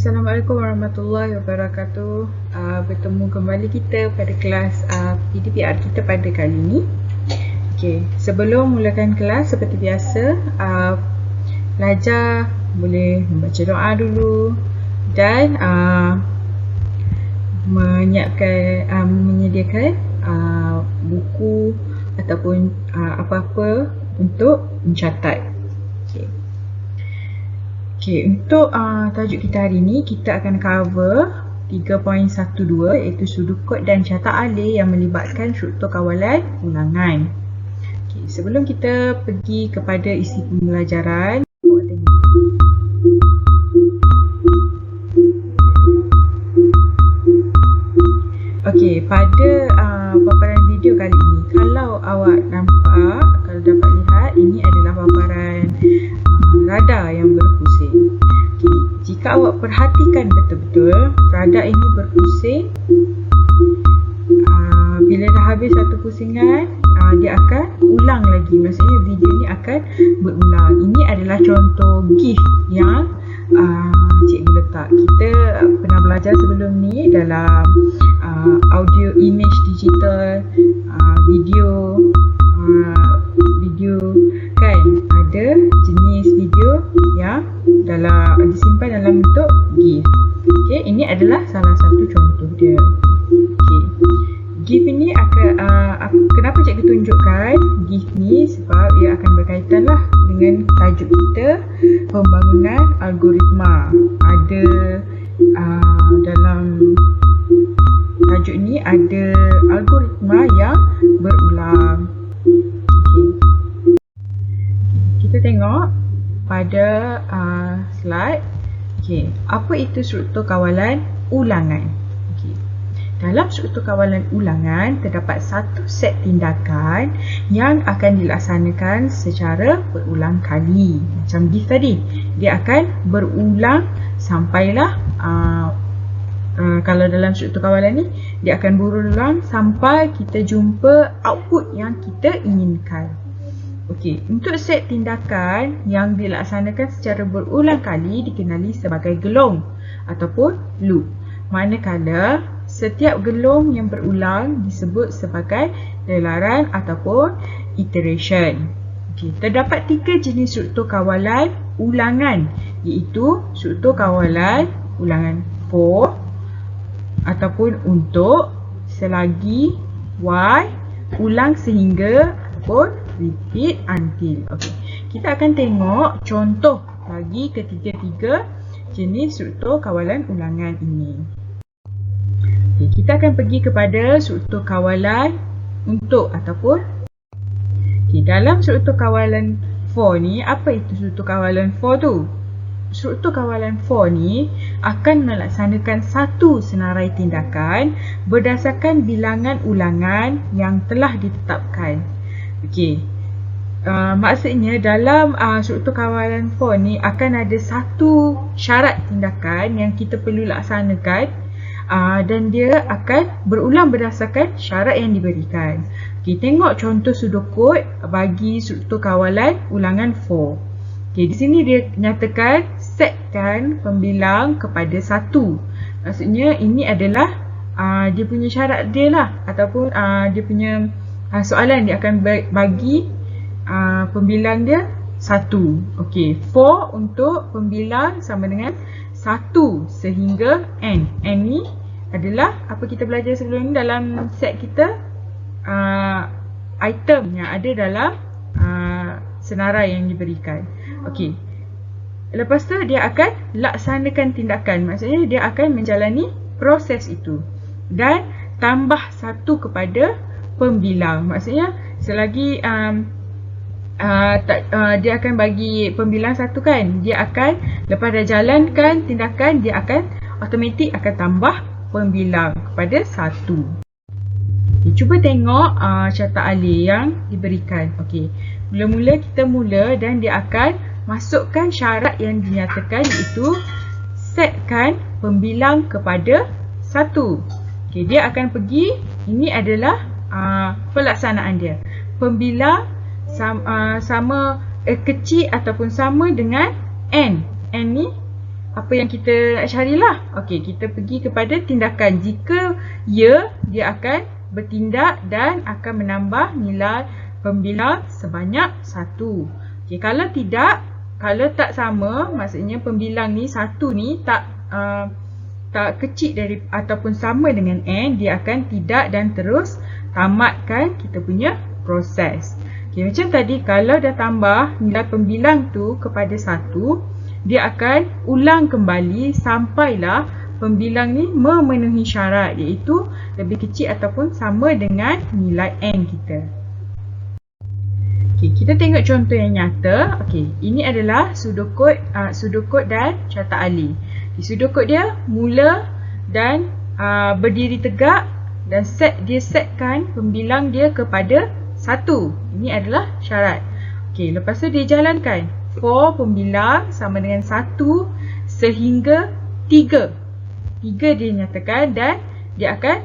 Assalamualaikum warahmatullahi wabarakatuh. Bertemu kembali kita pada kelas PDPR kita pada kali ini. Okey, sebelum mulakan kelas seperti biasa, pelajar boleh membaca doa dulu dan menyediakan buku ataupun apa-apa untuk mencatat. Okey, untuk tajuk kita hari ini, kita akan cover 3.12 iaitu sudut kod dan catak alih yang melibatkan struktur kawalan ulangan. Okey, sebelum kita pergi kepada isi pembelajaran, okey, pada paparan video kali ini, kalau awak nampak, kalau dapat lihat, ini adalah paparan radar yang berpusing. Okay. Jika awak perhatikan betul-betul, radar ini berpusing. Bila dah habis satu pusingan, dia akan ulang lagi. Maksudnya video ni akan berulang. Ini adalah contoh GIF yang cikgu letak. Kita pernah belajar sebelum ni dalam audio image digital, video kan, ada jenis video yang disimpan dalam bentuk GIF. Okey, ini adalah salah satu contoh dia. Okey. GIF ini akan kenapa cikgu tunjukkan GIF ni, sebab ia akan berkaitan lah dengan tajuk kita, pembangunan algoritma. Ada dalam tajuk ni ada algoritma yang berulang. Okey. Kita tengok pada slide. Okey, apa itu struktur kawalan ulangan? Okey. Dalam struktur kawalan ulangan terdapat satu set tindakan yang akan dilaksanakan secara berulang kali. Macam GIF tadi, dia akan berulang sampailah kalau dalam struktur kawalan ni, dia akan berulang sampai kita jumpa output yang kita inginkan. Okey, untuk set tindakan yang dilaksanakan secara berulang kali dikenali sebagai gelong ataupun loop. Manakala setiap gelong yang berulang disebut sebagai lelaran ataupun iteration. Okey, terdapat 3 jenis struktur kawalan ulangan, iaitu struktur kawalan ulangan for ataupun untuk, selagi, while, ulang sehingga ataupun repeat until. Okey, kita akan tengok contoh bagi ketiga-tiga jenis struktur kawalan ulangan ini. Okey, kita akan pergi kepada struktur kawalan untuk ataupun dalam struktur kawalan for ni, apa itu struktur kawalan for tu? Struktur kawalan for ni akan melaksanakan satu senarai tindakan berdasarkan bilangan ulangan yang telah ditetapkan. Okey, maksudnya dalam struktur kawalan for ni akan ada satu syarat tindakan yang kita perlu laksanakan, dan dia akan berulang berdasarkan syarat yang diberikan. Okey, tengok contoh sudut kod bagi struktur kawalan ulangan for. Okey, di sini dia nyatakan setkan pembilang kepada 1. Maksudnya ini adalah dia punya syarat dia lah, ataupun dia punya soalan dia akan bagi pembilang dia 1. Okey, for untuk pembilang sama dengan 1 sehingga n. N ni adalah apa kita belajar sebelum ni dalam set kita, item yang ada dalam senarai yang diberikan. Okey, lepas tu dia akan laksanakan tindakan, maksudnya dia akan menjalani proses itu dan tambah 1 kepada pembilang. Maksudnya selagi dia akan bagi pembilang 1 kan, dia akan lepas dah jalankan tindakan, dia akan automatik akan tambah pembilang kepada 1. Okay, cuba tengok catak alih yang diberikan. Okey, mula-mula kita mula dan dia akan masukkan syarat yang dinyatakan, iaitu setkan pembilang kepada 1. Okey, dia akan pergi, ini adalah pelaksanaan dia. Pembilang sama kecil ataupun sama dengan n. N ni apa yang kita nak carilah. Okey, kita pergi kepada tindakan. Jika ya, dia akan bertindak dan akan menambah nilai pembilang sebanyak 1. Okey, kalau tidak, kalau tak sama, maksudnya pembilang ni 1 ni tak kecil dari ataupun sama dengan n, dia akan tidak dan terus tamatkan kita punya proses. Okey, macam tadi kalau dah tambah nilai pembilang tu kepada 1, dia akan ulang kembali sampailah pembilang ni memenuhi syarat, iaitu lebih kecil ataupun sama dengan nilai n kita. Okey, kita tengok contoh yang nyata. Okey, ini adalah pseudocode dan carta alih. Di pseudocode dia mula dan berdiri tegak dan dia setkan pembilang dia kepada 1. Ini adalah syarat. Okey, lepas tu dia jalankan for pembilang sama dengan 1 sehingga 3. 3 dia nyatakan dan dia akan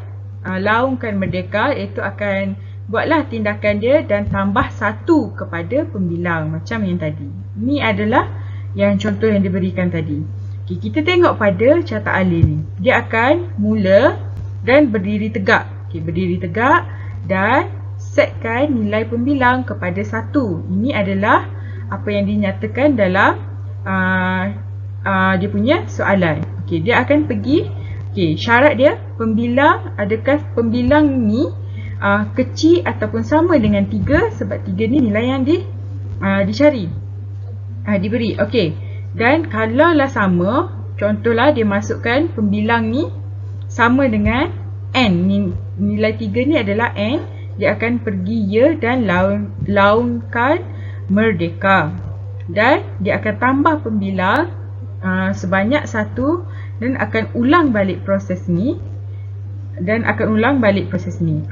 laungkan merdeka, iaitu akan buatlah tindakan dia dan tambah 1 kepada pembilang macam yang tadi. Ini adalah yang contoh yang diberikan tadi. Okay, kita tengok pada carta alih ni. Dia akan mula dan berdiri tegak. Okay, berdiri tegak dan setkan nilai pembilang kepada 1. Ini adalah apa yang dinyatakan dalam dia punya soalan. Okey, dia akan pergi. Okey, syarat dia pembilang, adakah pembilang ni kecil ataupun sama dengan 3, sebab 3 ni nilai yang dicari, diberi. Okey, dan kalaulah sama, contohlah dia masukkan pembilang ni sama dengan n, nilai 3 ni adalah n, dia akan pergi ya dan laungkan merdeka, dan dia akan tambah pembilang sebanyak 1 dan akan ulang balik proses ni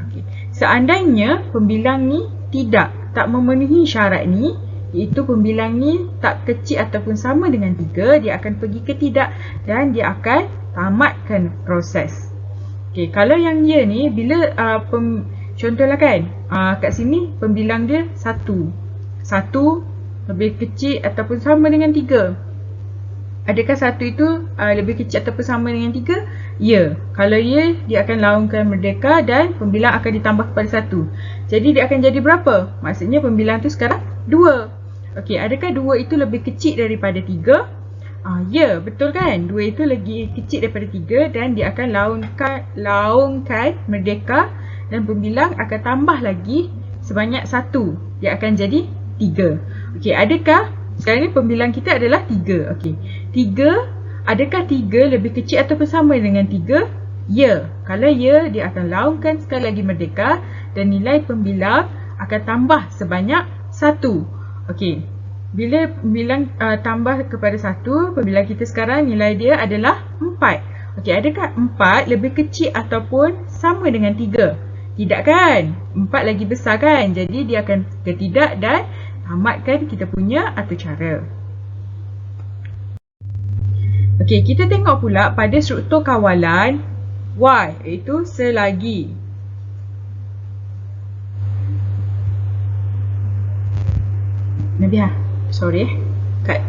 Okey. Seandainya pembilang ni tak memenuhi syarat ni, iaitu pembilang ni tak kecil ataupun sama dengan 3, dia akan pergi ke tidak dan dia akan tamatkan proses. Okey, kalau yang ya ni bila contohlah kan, kat sini pembilang dia 1 lebih kecil ataupun sama dengan 3. Adakah 1 itu lebih kecil ataupun sama dengan 3? Ya. Kalau ya, dia akan laungkan merdeka dan pembilang akan ditambah kepada 1. Jadi dia akan jadi berapa? Maksudnya pembilang tu sekarang 2. Okey, adakah 2 itu lebih kecil daripada 3? Ya, betul kan? 2 itu lagi kecil daripada 3 dan dia akan laungkan merdeka dan pembilang akan tambah lagi sebanyak 1. Dia akan jadi 3. Okey, adakah sekarang ni pembilang kita adalah 3. Okey. 3, adakah 3 lebih kecil ataupun sama dengan 3? Ya. Kalau ya, dia akan laungkan sekali lagi merdeka dan nilai pembilang akan tambah sebanyak 1. Okey. Bila pembilang tambah kepada 1, pembilang kita sekarang nilai dia adalah 4. Okey, adakah 4 lebih kecil ataupun sama dengan 3? Tidak kan? 4 lagi besar kan? Jadi dia akan ke tidak dan tamatkan kita punya atur cara. Okey, kita tengok pula pada struktur kawalan Y, iaitu selagi. Nabiha, sorry cut.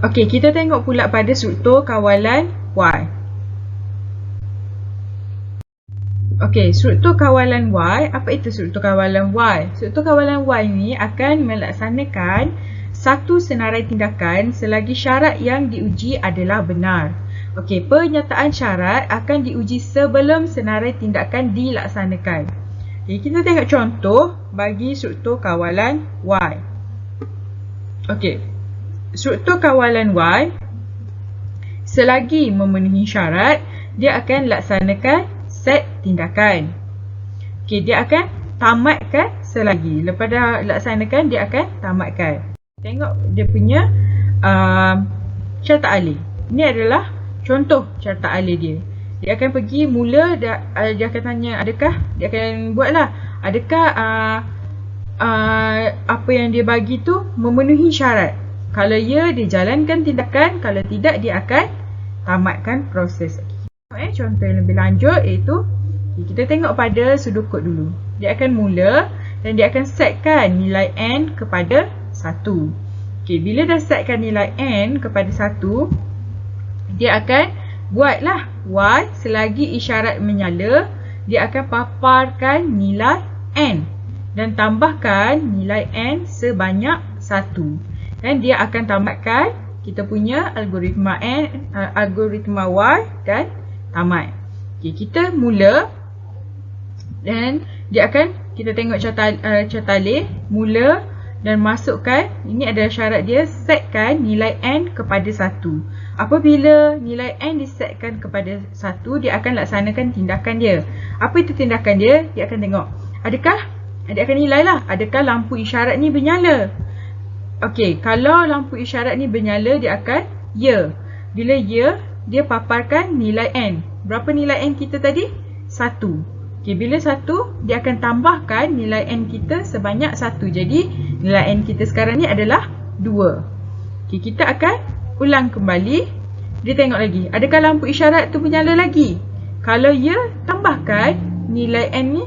Okey, kita tengok pula pada struktur kawalan Y. Okey, struktur kawalan Y. Apa itu struktur kawalan Y? Struktur kawalan Y ni akan melaksanakan satu senarai tindakan selagi syarat yang diuji adalah benar. Okey, pernyataan syarat akan diuji sebelum senarai tindakan dilaksanakan. Okay, kita tengok contoh bagi struktur kawalan Y. Okey, struktur kawalan Y selagi memenuhi syarat, dia akan laksanakan set tindakan. Okey, dia akan tamatkan selagi. Lepas dah laksanakan, dia akan tamatkan. Tengok dia punya carta alih. Ini adalah contoh carta alih dia. Dia akan pergi mula, dia akan tanya adakah, dia akan buatlah adakah apa yang dia bagi tu memenuhi syarat. Kalau ya, dia jalankan tindakan. Kalau tidak, dia akan tamatkan proses. Contoh yang lebih lanjut iaitu kita tengok pada pseudocode dulu. Dia akan mula dan dia akan setkan nilai n kepada 1. Okey, bila dah setkan nilai n kepada 1, dia akan buatlah Y selagi isyarat menyala, dia akan paparkan nilai n dan tambahkan nilai n sebanyak 1. Dan dia akan tamatkan kita punya algoritma algoritma Y dan tamat. Okey, kita mula dan dia akan kita tengok cartaleh mula dan masukkan, ini adalah syarat dia, setkan nilai n kepada 1. Apabila nilai n disetkan kepada 1, dia akan laksanakan tindakan dia. Apa itu tindakan dia? Dia akan tengok, adakah dia akan nilai lah, adakah lampu isyarat ni bernyala. Okey, kalau lampu isyarat ni bernyala, dia akan ya. Bila ya, dia paparkan nilai n. Berapa nilai n kita tadi? 1. Okey, bila 1, dia akan tambahkan nilai n kita sebanyak 1. Jadi, nilai n kita sekarang ni adalah 2. Okey, kita akan ulang kembali. Dia tengok lagi, adakah lampu isyarat tu bernyala lagi? Kalau ya, tambahkan nilai n ni,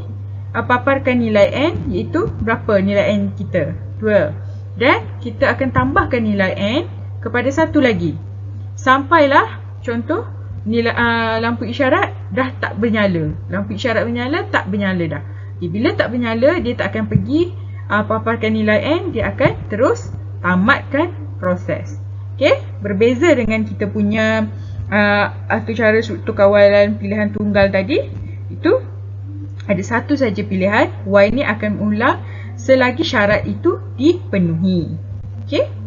paparkan nilai n, iaitu berapa nilai n kita? 2. Dan kita akan tambahkan nilai n kepada 1 lagi. Sampailah contoh nilai lampu isyarat dah tak bernyala. Lampu isyarat bernyala, tak bernyala dah. Okay, bila tak bernyala, dia tak akan pergi paparkan nilai n, dia akan terus tamatkan proses. Okey, berbeza dengan kita punya atau cara struktur kawalan pilihan tunggal tadi, itu ada satu saja pilihan, Y ni akan ulang selagi syarat itu dipenuhi. Okey.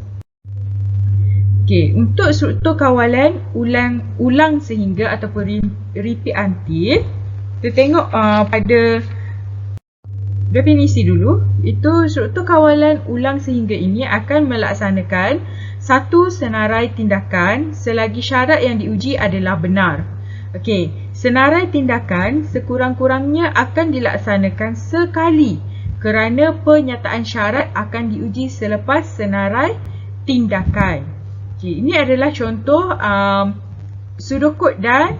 Okey, untuk struktur kawalan ulang sehingga ataupun repeat until, kita tengok pada definisi dulu. Itu struktur kawalan ulang sehingga ini akan melaksanakan satu senarai tindakan selagi syarat yang diuji adalah benar. Okey, senarai tindakan sekurang-kurangnya akan dilaksanakan sekali kerana penyataan syarat akan diuji selepas senarai tindakan. Okay, ini adalah contoh pseudocode dan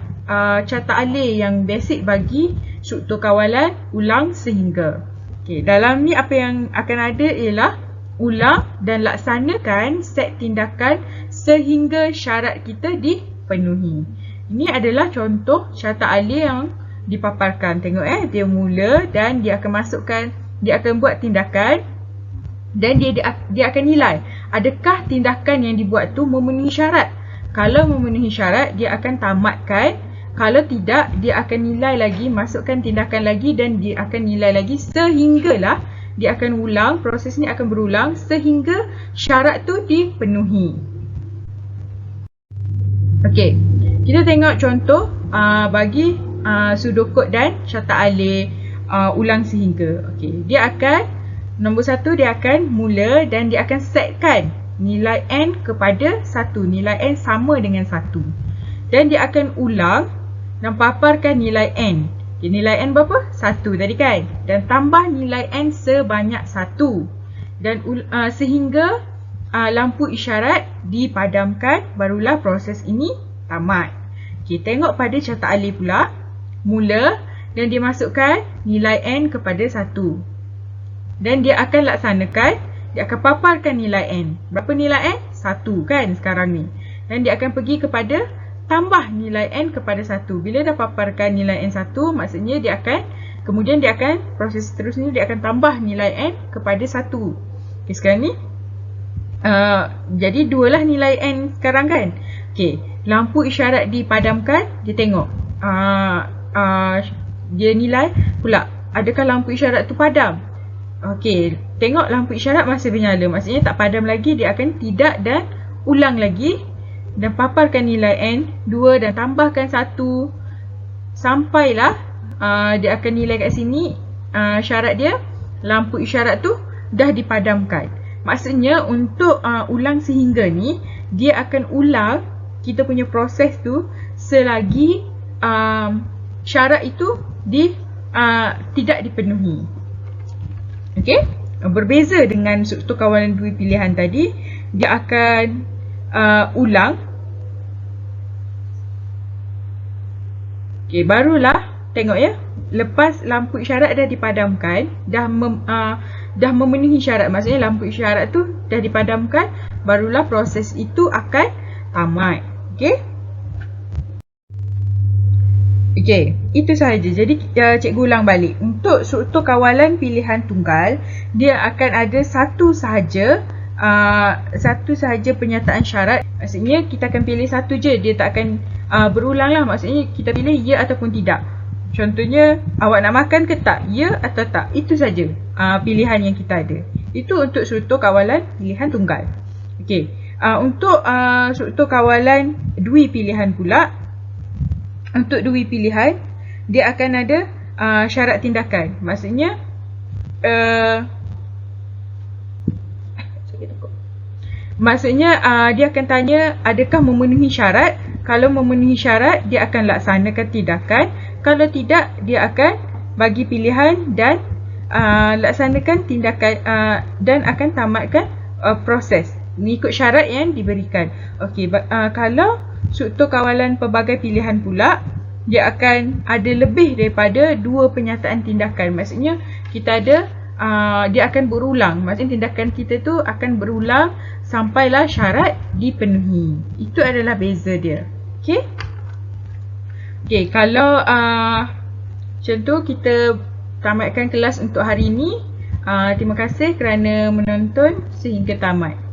cartaleh yang basic bagi struktur kawalan ulang sehingga. Okay, dalam ni apa yang akan ada ialah ulang dan laksanakan set tindakan sehingga syarat kita dipenuhi. Ini adalah contoh cartaleh yang dipaparkan. Tengok dia mula dan dia akan masukkan, dia akan buat tindakan dan dia akan nilai adakah tindakan yang dibuat tu memenuhi syarat. Kalau memenuhi syarat, dia akan tamatkan. Kalau tidak, dia akan nilai lagi, masukkan tindakan lagi dan dia akan nilai lagi sehinggalah dia akan ulang, proses ni akan berulang sehingga syarat tu dipenuhi. Okey, kita tengok contoh bagi pseudocode dan cartaleh ulang sehingga. Okey, dia akan nombor 1, dia akan mula dan dia akan setkan nilai n kepada 1. Nilai n sama dengan 1. Dan dia akan ulang dan paparkan nilai n. Okay, nilai n berapa? 1 tadi kan? Dan tambah nilai n sebanyak 1. Dan sehingga lampu isyarat dipadamkan, barulah proses ini tamat. Okay, tengok pada cartaleh pula. Mula dan dia masukkan nilai n kepada 1. Dan dia akan laksanakan, dia akan paparkan nilai n. Berapa nilai n? 1 kan sekarang ni. Dan dia akan pergi kepada tambah nilai n kepada 1. Bila dah paparkan nilai n 1, maksudnya dia akan, kemudian dia akan, proses seterusnya dia akan tambah nilai n kepada 1. Okay, sekarang ni jadi 2 lah nilai n sekarang kan. Okay, lampu isyarat dipadamkan, dia tengok dia nilai pula adakah lampu isyarat tu padam. Okey, tengok lampu isyarat masih bernyala, maksudnya tak padam lagi, dia akan tidak dan ulang lagi dan paparkan nilai n 2 dan tambahkan 1 sampailah dia akan nilai kat sini syarat dia, lampu isyarat tu dah dipadamkan. Maksudnya untuk ulang sehingga ni, dia akan ulang kita punya proses tu selagi syarat itu tidak dipenuhi. Okey, berbeza dengan struktur kawalan dua pilihan tadi, dia akan ulang. Okey, barulah tengok ya, lepas lampu isyarat dah dipadamkan, dah memenuhi syarat, maksudnya lampu isyarat tu dah dipadamkan, barulah proses itu akan tamat. Okey? Okey, itu sahaja. Jadi cikgu ulang balik. Untuk struktur kawalan pilihan tunggal, dia akan ada satu sahaja penyataan syarat. Maksudnya kita akan pilih satu je, dia tak akan berulang lah. Maksudnya kita pilih ya ataupun tidak. Contohnya, awak nak makan ke tak? Ya atau tak? Itu saja pilihan yang kita ada. Itu untuk struktur kawalan pilihan tunggal. Okey, untuk struktur kawalan dui pilihan pula, untuk dui pilihan, dia akan ada syarat tindakan. Maksudnya dia akan tanya adakah memenuhi syarat. Kalau memenuhi syarat, dia akan laksanakan tindakan. Kalau tidak, dia akan bagi pilihan dan laksanakan tindakan dan akan tamatkan proses mengikut syarat yang diberikan. Okey, kalau struktur kawalan pelbagai pilihan pula, dia akan ada lebih daripada 2 penyataan tindakan. Maksudnya kita ada dia akan berulang. Maksudnya tindakan kita tu akan berulang sampailah syarat dipenuhi. Itu adalah beza dia. Okey? Okey, kalau macam tu kita tamatkan kelas untuk hari ini. Terima kasih kerana menonton sehingga tamat.